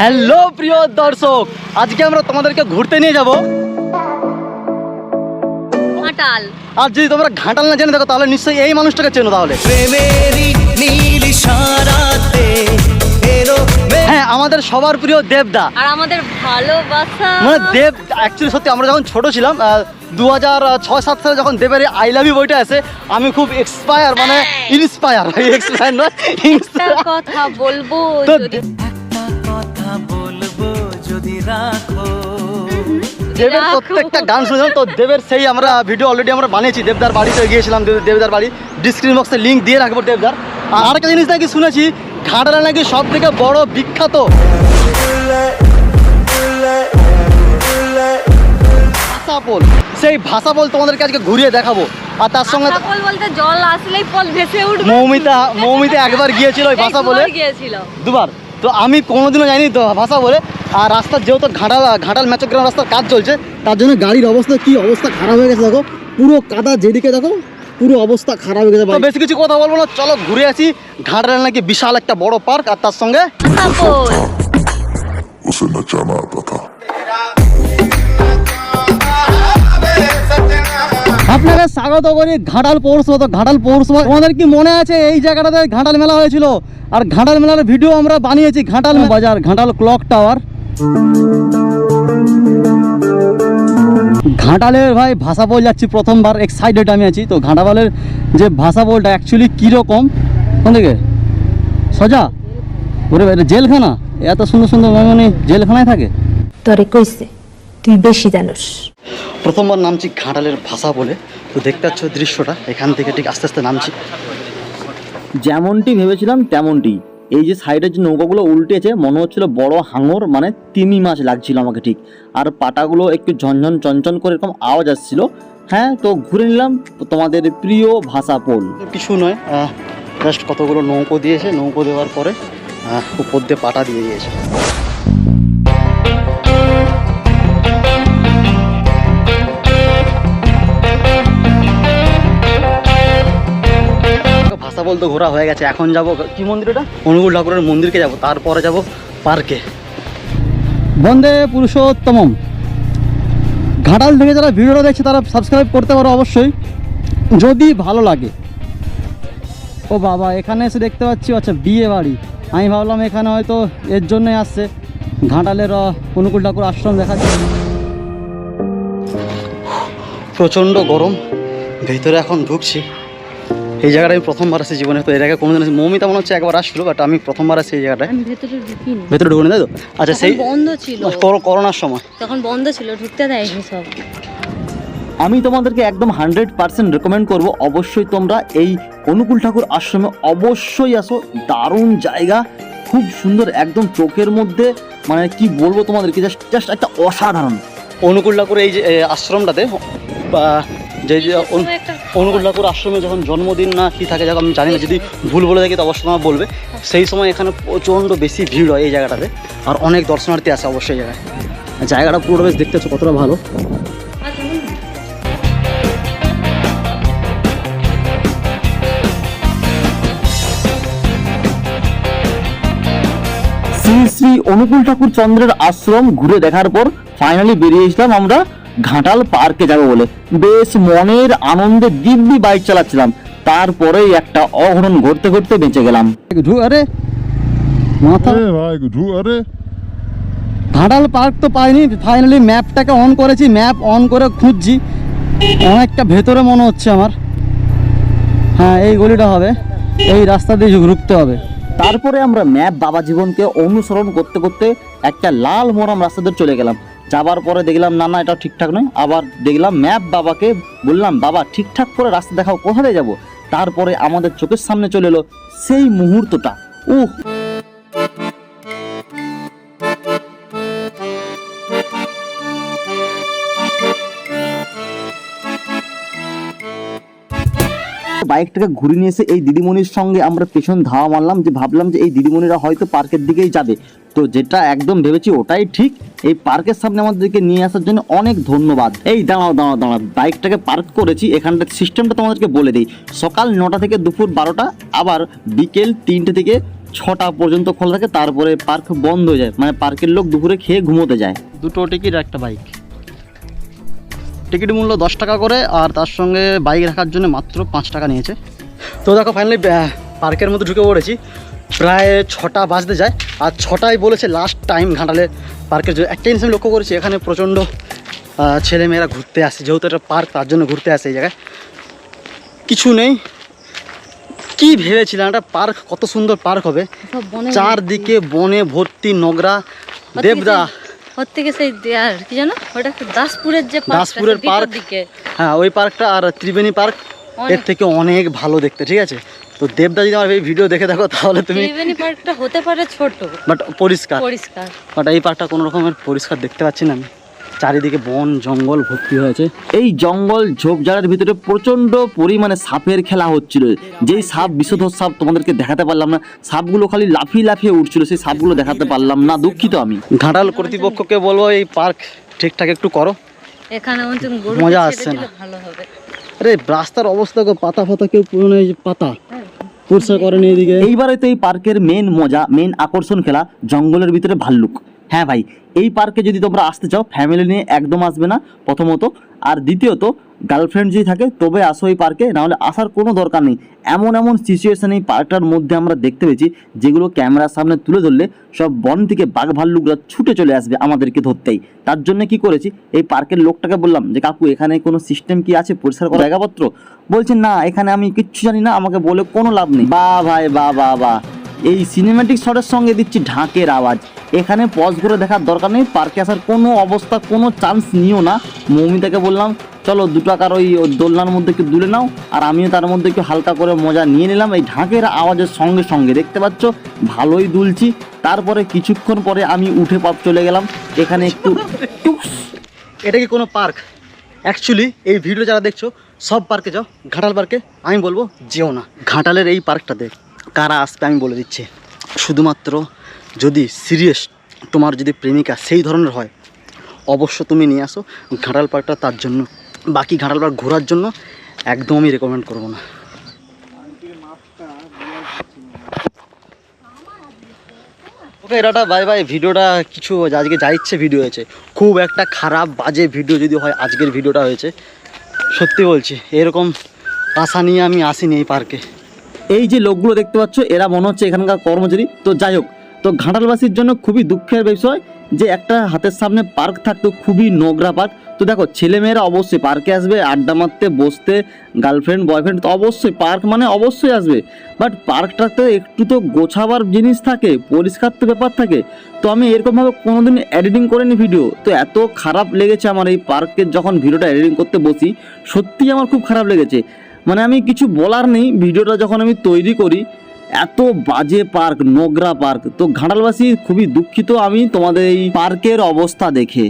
Hello প্রিয় দর্শক, আজকে আমরা তোমাদেরকে ঘুরতে নিয়ে যাব ঘাটাল। আর যদি তোমরা ঘাটাল না জেনে দেখো তাহলে নিশ্চয়ই এই মানুষটাকে চেনো। তাহলে হ্যাঁ, আমাদের সবার প্রিয় দেবদা আর আমাদের ভালোবাসা মানে দেব। অ্যাকচুয়ালি সত্যি আমরা যখন ছোট ছিলাম 2006-07 সালে যখন দেবের আই লাভ ইউ বইটা আসে, আমি খুব ইন্সপায়ার নয় একটা কথা বলবো তো দেবের প্রত্যেকটা গান শুনেছিলাম। তো দেবের সেই আমরা ভিডিও অলরেডি আমরা বানিয়েছি, দেবদার বাড়িতে গিয়েছিলাম। দেবদার বাড়ি ডিসক্রিপশন বক্সে লিঙ্ক দিয়ে রাখবো দেবদার। আর আরেকটা জিনিস নাকি শুনেছি, ঘাটালে নাকি সব থেকে বড় বিখ্যাত ভাষাপোল। সেই ভাষাপোল তোমাদেরকে আজকে ঘুরিয়ে দেখাবো। আর তার সঙ্গে ভাষাপোল বলতে জল আসলেই পল ভেসে উঠবে। মৌমিতা একবার গিয়েছিল ওই ভাষাপোলে, গিয়েছিল দুবার। তো আমি কোনোদিনও যাইনি তো ভাষা বলে। আর রাস্তার যেহেতু ঘাটাল ম্যাচগ্রাম রাস্তার কাজ চলছে, তার জন্য গাড়ির অবস্থা কি অবস্থা খারাপ হয়ে গেছে দেখো, পুরো কাদা, যেদিকে দেখো পুরো অবস্থা খারাপ হয়ে গেছে। বেশি কিছু কথা বলবো না, চলো ঘুরে আসি। ঘাটাল নাকি বিশাল একটা বড় পার্ক, আর তার সঙ্গে ভাষাপোল। उसे नचाना आता था। আপনাকে স্বাগত করি ঘাটাল পৌরসভা। তো ঘাটাল পৌরসভা, তোমাদের কি মনে আছে এই জায়গাটাতে ঘাটাল মেলা হয়েছিল? আর ঘাটাল মেলার ভিডিও আমরা বানিয়েছি। ঘাটাল বাজার, ঘাটাল ক্লক টাওয়ার, ঘাটালের ভাই ভাষাপোল যাচ্ছি প্রথমবার। এক্সাইটেড আমি আছি। তো ঘাটালের যে ভাষাপোলটা অ্যাকচুয়ালি কীরকম, কোন দিকে সোজা ওরে বাইরে জেলখানা, এত সুন্দর সুন্দর মানে জেলখানায় থাকে। তরে কইছে তুই বেশি জানোস। প্রথমবার নামছি ঘাটালের ভাষা বলে। তো দেখতে পাচ্ছ দৃশ্যটা, এখান থেকে ঠিক আস্তে আস্তে নামছি। যেমনটি ভেবেছিলাম তেমনটি। এই যে সাইডের যে নৌকাগুলো উল্টেছে, মনে হচ্ছিল বড় হাঙর মানে তিমি মাছ লাগছিল আমাকে ঠিক। আর পাটাগুলো একটু ঝনঝন চঞ্চন করে এরকম আওয়াজ আসছিল। হ্যাঁ, তো ঘুরে নিলাম তোমাদের প্রিয় ভাষাপোল। কিছু নয়, জাস্ট কতগুলো নৌকো দিয়েছে, নৌকো দেওয়ার পরে উপর দিয়ে পাটা দিয়ে দিয়েছে। ভাষাপোল তো ঘোরা হয়ে গেছে। এখন যাব কি মন্দির, এটা অনুকূল ঠাকুরের মন্দিরকে যাব, তারপরে যাব পার্কে। বন্দে পুরুষোত্তমম। ঘাটাল থেকে যারা ভিডিওটা দেখছে তারা সাবস্ক্রাইব করতে পারো অবশ্যই, যদি ভালো লাগে। ও বাবা, এখানে এসে দেখতে পাচ্ছি আচ্ছা বিয়ে বাড়ি। আমি ভাবলাম এখানে হয়তো এর জন্যই আসছে, ঘাটালের অনুকূল ঠাকুর আশ্রম দেখাচ্ছে। প্রচণ্ড গরম, ভেতরে এখন ঢুকছি। এই জায়গাটা আমি প্রথমবার আসছি জীবনে। তো এর আগে কোনোদিন মৌমিতা মনে হচ্ছে একবার আসছিল, বাট আমি প্রথমবার আসছি এই জায়গাটায়। ভেতরে ঢুকুনি, তাই তো? আচ্ছা, সেই বন্ধ ছিল করোনার সময়, তখন বন্ধ ছিল, ঢুকতে দেয়নি সব। আমি তোমাদেরকে একদম 100% রেকমেন্ড করব, অবশ্যই তোমরা এই অনুকূল ঠাকুর আশ্রমে অবশ্যই আসো। দারুণ জায়গা, খুব সুন্দর, একদম চোখের মধ্যে, মানে কি বলবো তোমাদেরকে, জাস্ট একটা অসাধারণ। অনুকূল ঠাকুর এই যে আশ্রমটাতে, যে অনুকূল ঠাকুর আশ্রমে যখন জন্মদিন না কি থাকে, যখন আমি জানি না, যদি ভুল বলে থাকি তো অবশ্যই তোমার বলবে। সেই সময় এখানে প্রচণ্ড বেশি ভিড় হয় এই জায়গাটাতে, আর অনেক দর্শনার্থী আসে অবশ্যই। জায়গাটা পুরো বেশ দেখতে হচ্ছে কতটা ভালো। শ্রী শ্রী অনুকূল ঠাকুর চন্দ্রের আশ্রম ঘুরে দেখার পর ফাইনালি বেরিয়ে এসলাম আমরা ঘাটাল পার্কে যাবো বলে। বেশ মনের আনন্দে দিব্যি বাইক চালাচ্ছিলাম, তারপরেই একটা অঘটন ঘটতে ঘটতে বেঁচে গেলাম। আরে মাথা, अरे ঘাটাল পার্ক তো পাইনি। ফাইনালি ম্যাপটাকে অন করেছি, ম্যাপ অন করে খুঁজছি। অনেকটা ভেতরে মনে হচ্ছে আমার। হ্যাঁ, এই গলিটা হবে, এই রাস্তা দিয়ে ঢুকতে হবে। তারপরে আমরা ম্যাপ বাবা জীবনকে অনুসরণ করতে করতে একটা লাল মোরাম রাস্তা দিয়ে চলে গেলাম। যাবার পরে দেখলাম না এটা ঠিকঠাক নয়। আবার দেখলাম ম্যাপ বাবাকে বললাম, বাবা ঠিকঠাক করে রাস্তা দেখাও, কোথায় যাব। তারপরে আমাদের চোখের সামনে চলে এলো সেই মুহূর্তটা। বাইকটাকে ঘুরে নিয়ে এসে এই দিদিমণির সঙ্গে আমরা পেছন ধাওয়া মারলাম, যে ভাবলাম যে এই দিদিমণিরা হয়তো পার্কের দিকেই যাবে। তো যেটা একদম ভেবেছি ওটাই ঠিক। এই পার্কের সামনে আমাদেরকে নিয়ে আসার জন্য অনেক ধন্যবাদ। এই দাঁড়াও, বাইকটাকে পার্ক করেছি এখানটা। সিস্টেমটা তোমাদেরকে বলে দিই, সকাল 9টা থেকে দুপুর 12টা, আবার বিকেল 3টে থেকে 6টা পর্যন্ত খোলা থাকে, তারপরে পার্ক বন্ধ হয়ে যায়, মানে পার্কের লোক দুপুরে খেয়ে ঘুমোতে যায়। দুটো টিকিট একটা বাইক, টিকিট মূল্য 10 টাকা করে, আর তার সঙ্গে বাইক রাখার জন্য মাত্র 5 টাকা নিয়েছে। তো দেখো ফাইনালি পার্কের মধ্যে ঢুকে পড়েছি, প্রায় 6টা বাজতে যায়, আর 6টায় বলেছে লাস্ট টাইম ঘাটালে পার্কের। একটা জিনিস আমি লক্ষ্য করেছি, এখানে প্রচণ্ড ছেলেমেয়েরা ঘুরতে আসে, যেহেতু একটা পার্ক তার জন্য ঘুরতে আসে এই জায়গায়। কিছু নেই, কি ভেবেছিলাম একটা পার্ক, কত সুন্দর পার্ক হবে, সব বনে চারদিকে বনে ভর্তি, নোংরা। দেবদা ওর থেকে সেই আর কি জানো ওটা দাসপুরের যে পার্কটা, দাসপুরের সেদিকের পার্ক, দিকে হ্যাঁ ওই পার্কটা, আর ত্রিবেণী পার্ক এর থেকে অনেক ভালো দেখতে, ঠিক আছে? তো দেবদা যদি আমার এই ভিডিও দেখে দেখো তাহলে তুমি, ত্রিবেণী পার্কটা হতে পারে ছোট বাট পরিষ্কার, পরিষ্কার, বাট এই পার্কটা কোনো রকমের পরিষ্কার দেখতে পাচ্ছি না আমি। চারিদিকে বন জঙ্গল ভর্তি হয়েছে। এই জঙ্গল ঝোপঝাড়ের ভিতরে প্রচন্ড পরিমাণে সাপের খেলা হচ্ছিল। যেই সাপ বিষধর সাপ তোমাদেরকে দেখাতে পারলাম না, সাপগুলো খালি লাফিয়ে লাফিয়ে উঠছিল, সেই সাপগুলো দেখাতে পারলাম না, দুঃখিত আমি। ঘাটাল কর্তৃপক্ষকে বলবো এই পার্ক ঠিকঠাক একটু করো, এখানে অন্তত গরু মজা ছেড়ে আসছে না। দিলে ভালো হবে। আরে রাস্তার অবস্থা, পাতা ফাতা কেউ পুরনো এই যে পাতা পরিষ্কার করেনি এদিকে। এইবারে তো এই পার্কের মেন মজা, মেন আকর্ষণ খেলা জঙ্গলের ভিতরে ভাল্লুক। হ্যাঁ ভাই, এই পার্কে যদি তোমরা আসতে চাও ফ্যামিলি নিয়ে একদম আসবে না প্রথমত, আর দ্বিতীয়ত গার্লফ্রেন্ড যদি থাকে তবে আসো এই পার্কে, নাহলে আসার কোনো দরকার নেই। এমন এমন সিচুয়েশন এই পার্কটার মধ্যে আমরা দেখতে পেয়েছি যেগুলো ক্যামেরার সামনে তুলে ধরলে সব বন থেকে বাঘ ভাল্লুকরা ছুটে চলে আসবে আমাদেরকে ধরতেই। তার জন্য কি করেছি, এই পার্কের লোকটাকে বললাম যে কাকু এখানে কোনো সিস্টেম কি আছে পরিষ্কার করার জায়গাপত্র? বলছে না এখানে আমি কিচ্ছু জানি না, আমাকে বলে কোনো লাভ নেই। বা ভাই বা বা বা, এই সিনেম্যাটিক শটের সঙ্গে দিচ্ছি ঢাকের আওয়াজ। এখানে পজ করে দেখার দরকার নেই, পার্কে আসার কোনো অবস্থা কোনো চান্স নিও না। মৌমিতাকে বললাম চলো 2 টাকার ওই দোলনার মধ্যে একটু দুলে নাও, আর আমিও তার মধ্যে একটু হালকা করে মজা নিয়ে নিলাম। এই ঢাকের আওয়াজের সঙ্গে সঙ্গে দেখতে পাচ্ছ ভালোই দুলছি। তারপরে কিছুক্ষণ পরে আমি উঠে চলে গেলাম এখানে একটু। এটা কি কোনো পার্ক? অ্যাকচুয়ালি এই ভিডিও যারা দেখছো সব পার্কে যাও, ঘাটাল পার্কে আমি বলবো যেও না। ঘাটালের এই পার্কটাতে কারা আসবে আমি বলে দিচ্ছি, শুধুমাত্র যদি সিরিয়াস তোমার যদি প্রেমিকা সেই ধরনের হয় অবশ্য তুমি নিয়ে আসো ঘাটাল পার্কটা, তার জন্য। বাকি ঘাটাল পার্ক ঘোরার জন্য একদম আমি রেকমেন্ড করবো না। ওকে এরাটা বাই বাই। ভিডিওটা কিছু আজকে যা ইচ্ছে ভিডিও হয়েছে, খুব একটা খারাপ বাজে ভিডিও যদি হয় আজকের ভিডিওটা হয়েছে। সত্যি বলছি এরকম আশা নিয়ে আমি আসিনি এই পার্কে। এই যে লোকগুলো দেখতে পাচ্ছ এরা মনে হচ্ছে এখানকার কর্মচারী। তো যাই হোক, তো ঘাটালবাসীর জন্য খুবই দুঃখের বিষয় যে একটা হাতের সামনে পার্ক থাকতো, খুবই নোংরা পার্ক। তো দেখো ছেলেমেয়েরা অবশ্যই পার্কে আসবে আড্ডা মারতে, বসতে, গার্লফ্রেন্ড বয়ফ্রেন্ড তো অবশ্যই পার্ক মানে অবশ্যই আসবে, বাট পার্কটাতে একটু তো গোছাবার জিনিস থাকে, পরিষ্কার তো ব্যাপার থাকে। তো আমি এরকমভাবে কোনোদিন এডিটিং করিনি ভিডিও, তো এত খারাপ লেগেছে আমার এই পার্কের যখন ভিডিওটা এডিটিং করতে বসি, সত্যিই আমার খুব খারাপ লেগেছে। মানে আমি কিছু বলার নেই, ভিডিওটা যখন আমি তৈরি করি এত বাজে পার্ক, নোংরা পার্ক। তো ঘাটালবাসী খুবই দুঃখিত আমি তোমাদের এই পার্কের অবস্থা দেখে।